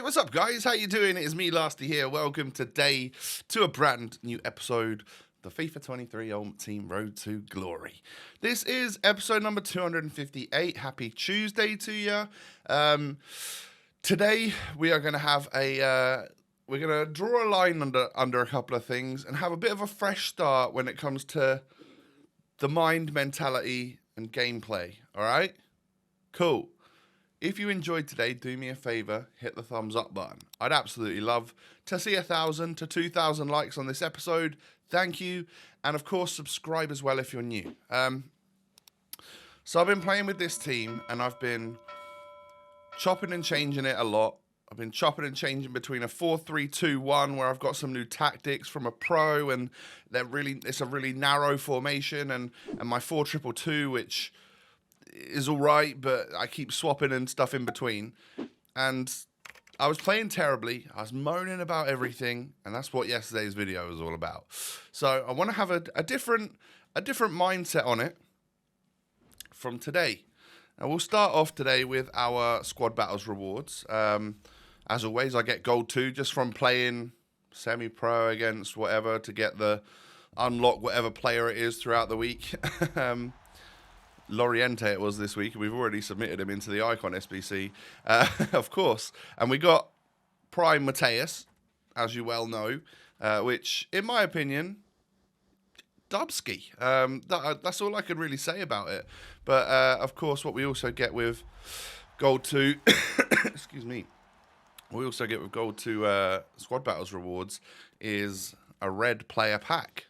what's up, guys? How you doing? It is me, Lasty, here. Welcome today to a brand new episode, the FIFA 23 Ultimate Team Road to Glory. This is episode number 258. Happy Tuesday to you. Today we are going to have we're going to draw a line under a couple of things and have a bit of a fresh start when it comes to the mind, mentality, and gameplay. All right? Cool. If you enjoyed today, do me a favor, hit the thumbs up button. I'd absolutely love to see 1,000 to 2,000 likes on this episode. Thank you. And of course, subscribe as well if you're new. So I've been playing with this team and I've been chopping and changing it a lot. I've been chopping and changing between a 4-3-2-1 where I've got some new tactics from a pro and it's a really narrow formation, and my 4-2-2, which is all right, but I keep swapping and stuff in between. And I was playing terribly. I was moaning about everything, and that's what yesterday's video was all about. So I want to have a different mindset on it from today. And we'll start off today with our squad battles rewards. As always, I get gold 2 just from playing semi-pro against whatever to get the unlock whatever player it is throughout the week. Loriente it was this week, and we've already submitted him into the Icon SBC, of course. And we got Prime Mateus, as you well know, which, in my opinion, dubski. That's all I could really say about it. But, of course, what we also get with Gold 2, excuse me, we also get with Gold 2 Squad Battles rewards is a red player pack.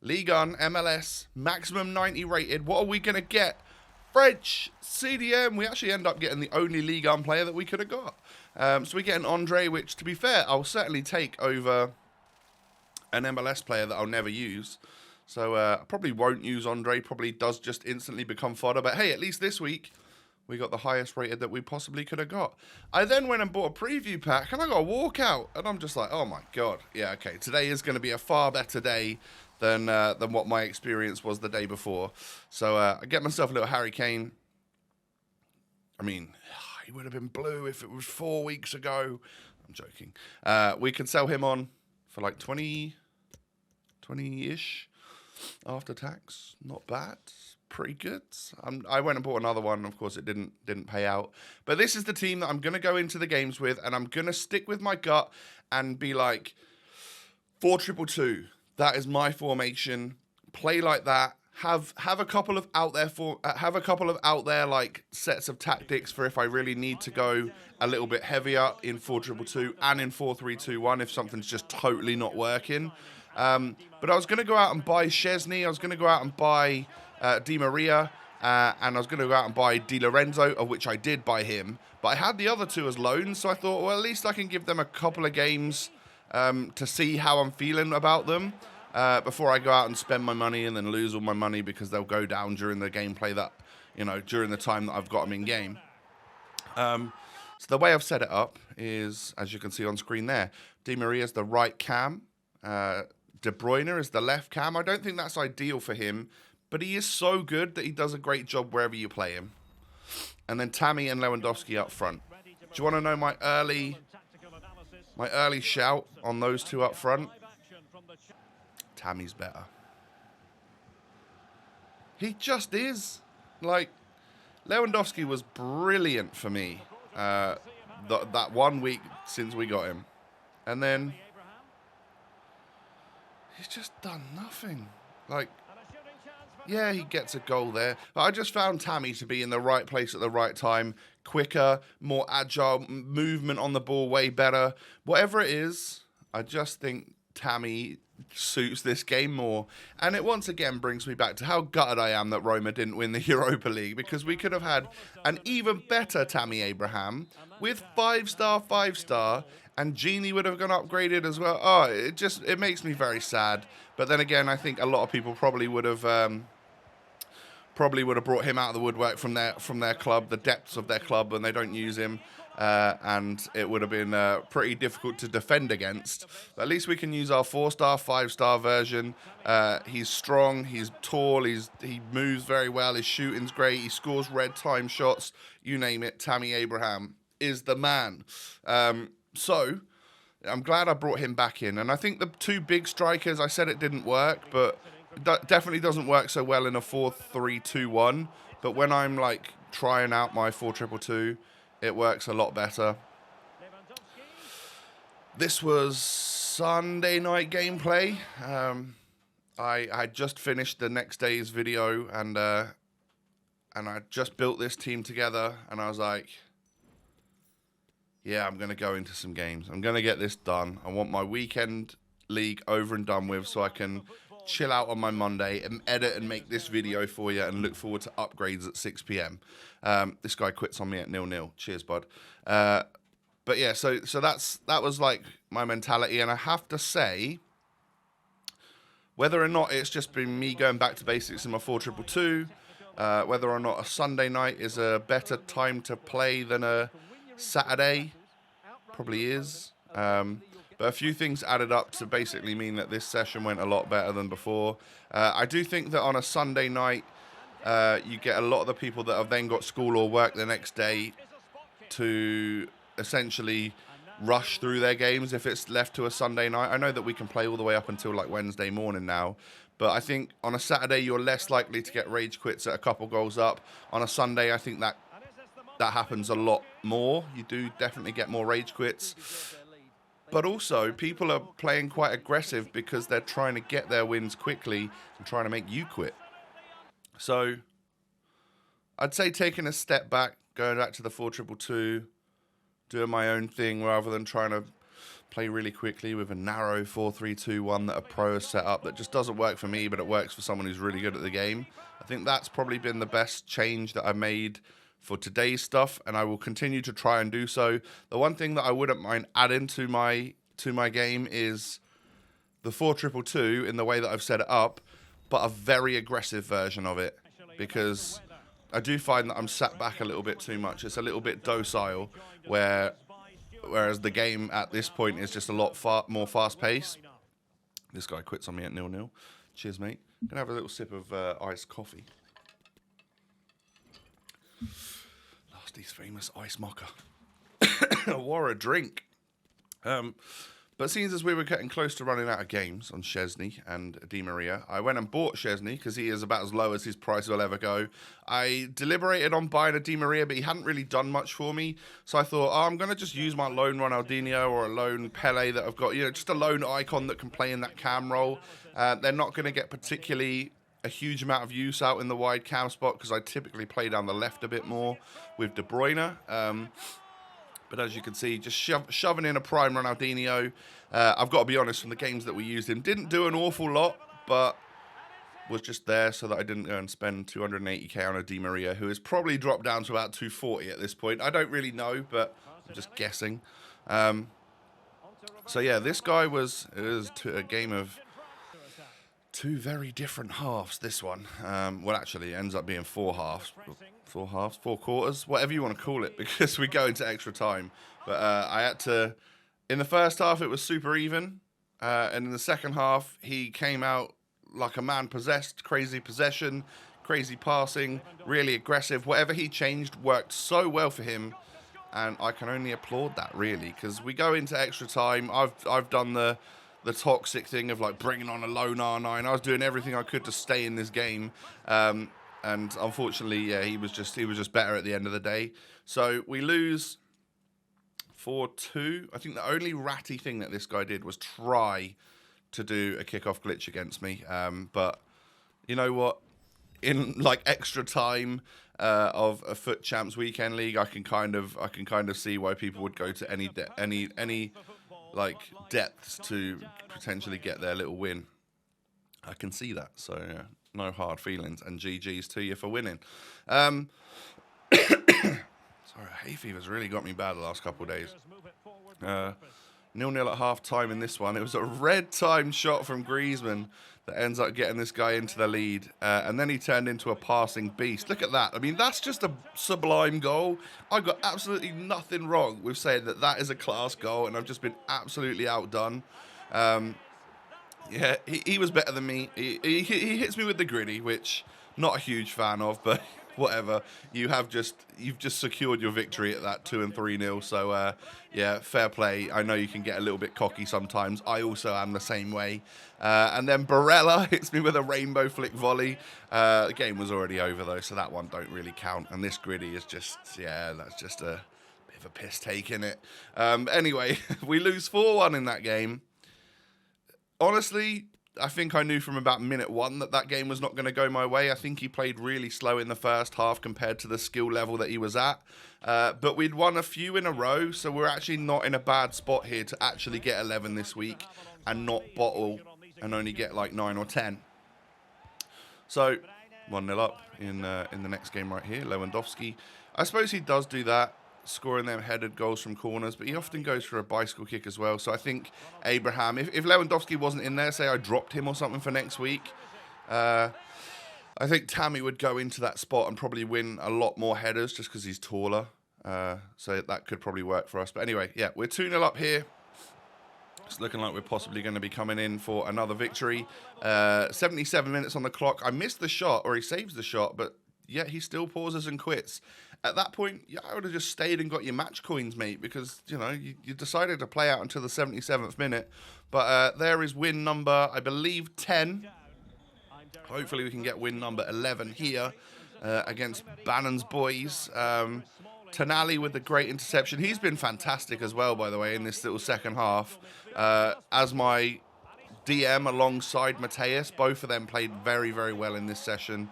Ligue 1, MLS, maximum 90 rated. What are we going to get? French, CDM. We actually end up getting the only Ligue 1 player that we could have got. So we get an Andre, which, to be fair, I'll certainly take over an MLS player that I'll never use. So I probably won't use Andre. Probably does just instantly become fodder. But hey, at least this week, we got the highest rated that we possibly could have got. I then went and bought a preview pack, and I got a walkout. And I'm just like, oh my God. Yeah, okay. Today is going to be a far better day than what my experience was the day before. So I get myself a little Harry Kane. I mean, he would have been blue if it was 4 weeks ago. I'm joking. We could sell him on for like 20-ish after tax. Not bad. Pretty good. I went and bought another one. Of course, it didn't pay out. But this is the team that I'm going to go into the games with, and I'm going to stick with my gut and be like 4-2-2. That is my formation. Play like that. Have a couple of out there like sets of tactics for if I really need to go a little bit heavier in 4-2-2 and in 4-3-2-1 if something's just totally not working. But I was going to go out and buy Szczesny. I was going to go out and buy Di Maria, and I was going to go out and buy Di Lorenzo, of which I did buy him. But I had the other two as loans, so I thought, well, at least I can give them a couple of games to see how I'm feeling about them before I go out and spend my money and then lose all my money because they'll go down during the gameplay during the time that I've got them in game. So the way I've set it up is, as you can see on screen there, Di Maria is the right cam, De Bruyne is the left cam. I don't think that's ideal for him, but he is so good that he does a great job wherever you play him. And then Tammy and Lewandowski up front. Do you want to know my early shout on those two up front? Tammy's better. He just is. Like, Lewandowski was brilliant for me that 1 week since we got him. And then he's just done nothing. Like, yeah, he gets a goal there. But I just found Tammy to be in the right place at the right time. Quicker, more agile, movement on the ball way better. Whatever it is, I just think Tammy suits this game more. And it once again brings me back to how gutted I am that Roma didn't win the Europa League, because we could have had an even better Tammy Abraham with 5-star, and Genie would have gone upgraded as well. Oh, it makes me very sad. But then again, I think a lot of people probably would have brought him out of the woodwork from their club, the depths of their club, and they don't use him. And it would have been pretty difficult to defend against. But at least we can use our 4-star, 5-star version. He's strong, he's tall, he moves very well, his shooting's great, he scores red time shots, you name it, Tammy Abraham. is the man. So I'm glad I brought him back in. And I think the two big strikers, I said it didn't work, but it definitely doesn't work so well in a 4-3-2-1. But when I'm like trying out my 4-2-2-2, it works a lot better. This was Sunday night gameplay. I had just finished the next day's video, and I just built this team together, and I was like, yeah, I'm going to go into some games. I'm going to get this done. I want my weekend league over and done with so I can chill out on my Monday and edit and make this video for you and look forward to upgrades at 6 p.m. This guy quits on me at 0-0. Cheers, bud. But yeah, so that was like my mentality, and I have to say, whether or not it's just been me going back to basics in my 4-2-2-2, whether or not a Sunday night is a better time to play than a Saturday, probably is. But a few things added up to basically mean that this session went a lot better than before. I do think that on a Sunday night, you get a lot of the people that have then got school or work the next day to essentially rush through their games if it's left to a Sunday night. I know that we can play all the way up until like Wednesday morning now, but I think on a Saturday you're less likely to get rage quits at a couple goals up. On a Sunday, I think that happens a lot more. You do definitely get more rage quits. But also, people are playing quite aggressive because they're trying to get their wins quickly and trying to make you quit. So, I'd say taking a step back, going back to the 4-2-2-2, doing my own thing rather than trying to play really quickly with a narrow 4-3-2-1 that a pro has set up that just doesn't work for me, but it works for someone who's really good at the game. I think that's probably been the best change that I've made for today's stuff, and I will continue to try and do so. The one thing that I wouldn't mind adding to my game is the 4-2-2-2 in the way that I've set it up, but a very aggressive version of it, because I do find that I'm sat back a little bit too much. It's a little bit docile, whereas the game at this point is just a lot more fast-paced. This guy quits on me at 0-0. Cheers, mate. I'm going to have a little sip of iced coffee. Lasty's famous ice mocha. What a drink. But seeing as we were getting close to running out of games on Szczesny and Di Maria, I went and bought Szczesny because he is about as low as his price will ever go. I deliberated on buying a Di Maria, but he hadn't really done much for me. So I thought, I'm going to just use my lone Ronaldinho or a lone Pele that I've got, just a lone icon that can play in that cam role. They're not going to get particularly a huge amount of use out in the wide cam spot because I typically play down the left a bit more with De Bruyne. But as you can see, just shoving in a prime Ronaldinho. I've got to be honest, from the games that we used him, didn't do an awful lot, but was just there so that I didn't go and spend 280k on a Di Maria, who has probably dropped down to about 240 at this point. I don't really know, but I'm just guessing. So yeah, this guy was a game of two very different halves, this one. Well, actually, it ends up being four halves, four quarters, whatever you want to call it, because we go into extra time. But I had to, in the first half, it was super even. And in the second half, he came out like a man possessed, crazy possession, crazy passing, really aggressive. Whatever he changed worked so well for him. And I can only applaud that, really, because we go into extra time. I've done the toxic thing of like bringing on a lone R9. I was doing everything I could to stay in this game, and unfortunately, yeah, he was just better at the end of the day. So we lose 4-2. I think the only ratty thing that this guy did was try to do a kickoff glitch against me. But you know what? In like extra time of a Foot Champs Weekend League, I can kind of see why people would go to any like depths to potentially get their little win. I can see that, so yeah, no hard feelings, and GG's to you for winning. Sorry, hay fever's really got me bad the last couple of days. 0-0 at half time in this one. It was a red time shot from Griezmann that ends up getting this guy into the lead. And then he turned into a passing beast. Look at that. I mean, that's just a sublime goal. I got absolutely nothing wrong with saying that is a class goal, and I've just been absolutely outdone. Yeah, he was better than me. He hits me with the gritty, which not a huge fan of, but whatever. You've just secured your victory at that 2 and 3-0. So yeah, fair play. I know you can get a little bit cocky sometimes. I also am the same way. And then Barella hits me with a rainbow flick volley. The game was already over though, so that one don't really count. And this griddy is just, yeah, that's just a bit of a piss take, innit? Anyway, we lose 4-1 in that game. Honestly, I think I knew from about minute 1 that game was not going to go my way. I think he played really slow in the first half compared to the skill level that he was at. But we'd won a few in a row, so we're actually not in a bad spot here to actually get 11 this week and not bottle and only get like 9 or 10. So 1-0 up in the next game right here. Lewandowski. I suppose he does do that, scoring them headed goals from corners, but he often goes for a bicycle kick as well. So I think Abraham, if Lewandowski wasn't in there, say I dropped him or something for next week, I think Tammy would go into that spot and probably win a lot more headers just because he's taller. So that could probably work for us. But anyway, yeah, we're 2-0 up here. It's looking like we're possibly going to be coming in for another victory. 77 minutes on the clock. I missed the shot, or he saves the shot, but yeah, he still pauses and quits. At that point, yeah, I would have just stayed and got your match coins, mate, because, you know, you decided to play out until the 77th minute. But there is win number, I believe, 10. Hopefully we can get win number 11 here against Bannon's boys. Tonali with the great interception. He's been fantastic as well, by the way, in this little second half. As my DM alongside Mateus, both of them played very, very well in this session.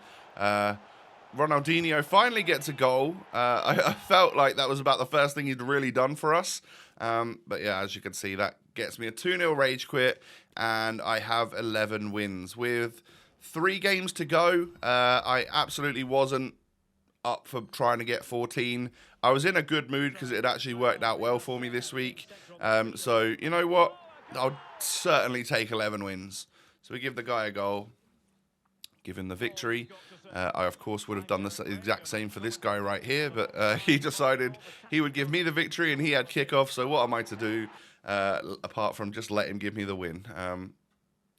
Ronaldinho finally gets a goal. I felt like that was about the first thing he'd really done for us. But yeah, as you can see, that gets me a 2-0 rage quit, and I have 11 wins. With 3 games to go, I absolutely wasn't up for trying to get 14. I was in a good mood because it had actually worked out well for me this week. So, you know what? I'll certainly take 11 wins. So we give the guy a goal, give him the victory. I, of course, would have done the exact same for this guy right here, but he decided he would give me the victory, and he had kickoff, so what am I to do apart from just let him give me the win?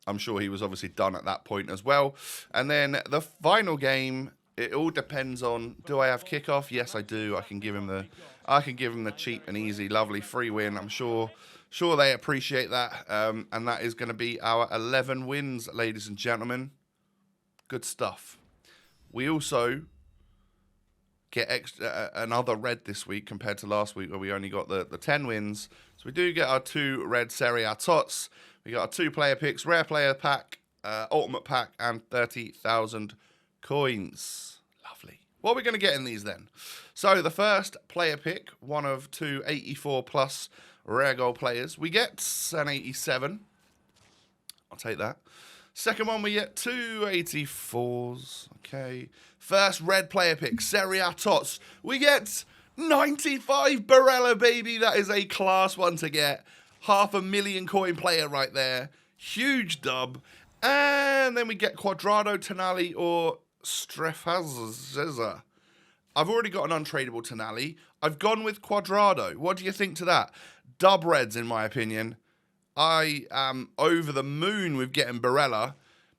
I'm sure he was obviously done at that point as well. And then the final game, it all depends on, do I have kickoff? Yes, I do. I can give him the cheap and easy, lovely free win. I'm sure they appreciate that, and that is going to be our 11 wins, ladies and gentlemen. Good stuff. We also get another red this week compared to last week where we only got the 10 wins. So we do get our 2 red Serie A TOTS. We got our 2 player picks, rare player pack, ultimate pack, and 30,000 coins. Lovely. What are we going to get in these then? So the first player pick, one of 2 84 plus rare gold players. We get an 87. I'll take that. Second one, we get 2 84s. Okay. First red player pick, Serie A TOTS. We get 95 Barella, baby. That is a class one to get. 500,000 coin player right there. Huge dub. And then we get Quadrado, Tonali, or Strefazza. I've already got an untradeable Tonali. I've gone with Quadrado. What do you think to that? Dub reds, in my opinion. I am over the moon with getting Barella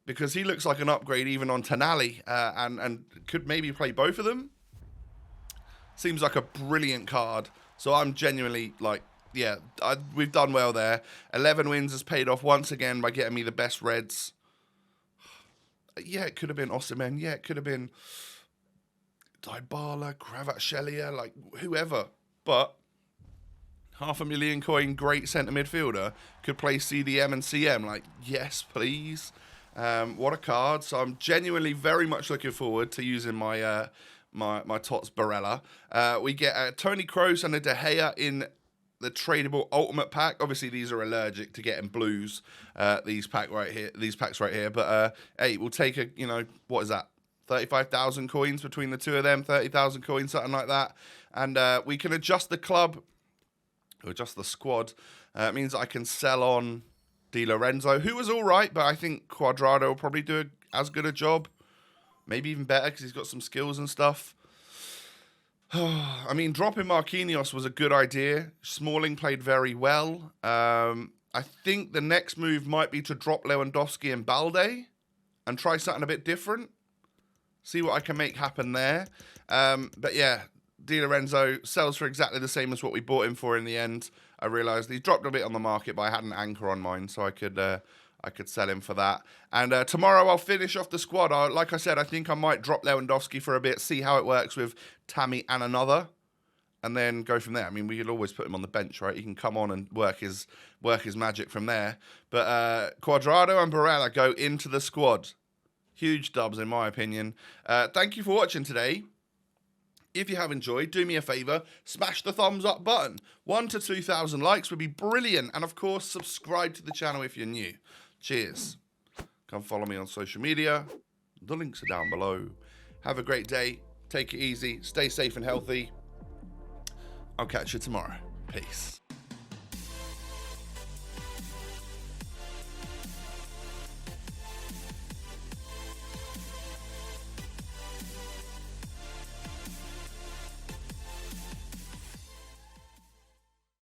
because he looks like an upgrade even on Tonali and could maybe play both of them. Seems like a brilliant card. So I'm genuinely like, yeah, we've done well there. 11 wins has paid off once again by getting me the best reds. Yeah, it could have been Osimhen. Yeah, it could have been Dybala, Kvaratskhelia, like whoever. But 500,000 coin, great centre midfielder, could play CDM and CM. Like, yes, please. What a card. So I'm genuinely very much looking forward to using my my TOTS Barella. We get Toni Kroos and a De Gea in the tradable ultimate pack. Obviously, these are allergic to getting blues. These packs right here. But hey, we'll take a, you know, what is that? 35,000 coins between the two of them. 30,000 coins, something like that. And we can adjust the club, or adjust the squad. It means I can sell on Di Lorenzo, who was all right, but I think Quadrado will probably do as good a job. Maybe even better because he's got some skills and stuff. I mean, dropping Marquinhos was a good idea. Smalling played very well. I think the next move might be to drop Lewandowski and Balde and try something a bit different. See what I can make happen there. But yeah, Di Lorenzo sells for exactly the same as what we bought him for in the end. I realised he dropped a bit on the market, but I had an anchor on mine, so I could sell him for that. And tomorrow I'll finish off the squad. Like I said, I think I might drop Lewandowski for a bit, see how it works with Tammy and another, and then go from there. I mean, we could always put him on the bench, right? He can come on and work his magic from there. But Cuadrado and Barella go into the squad. Huge dubs, in my opinion. Thank you for watching today. If you have enjoyed, do me a favour, smash the thumbs up button. 1,000 to 2,000 likes would be brilliant. And of course, subscribe to the channel if you're new. Cheers. Come follow me on social media. The links are down below. Have a great day. Take it easy. Stay safe and healthy. I'll catch you tomorrow. Peace.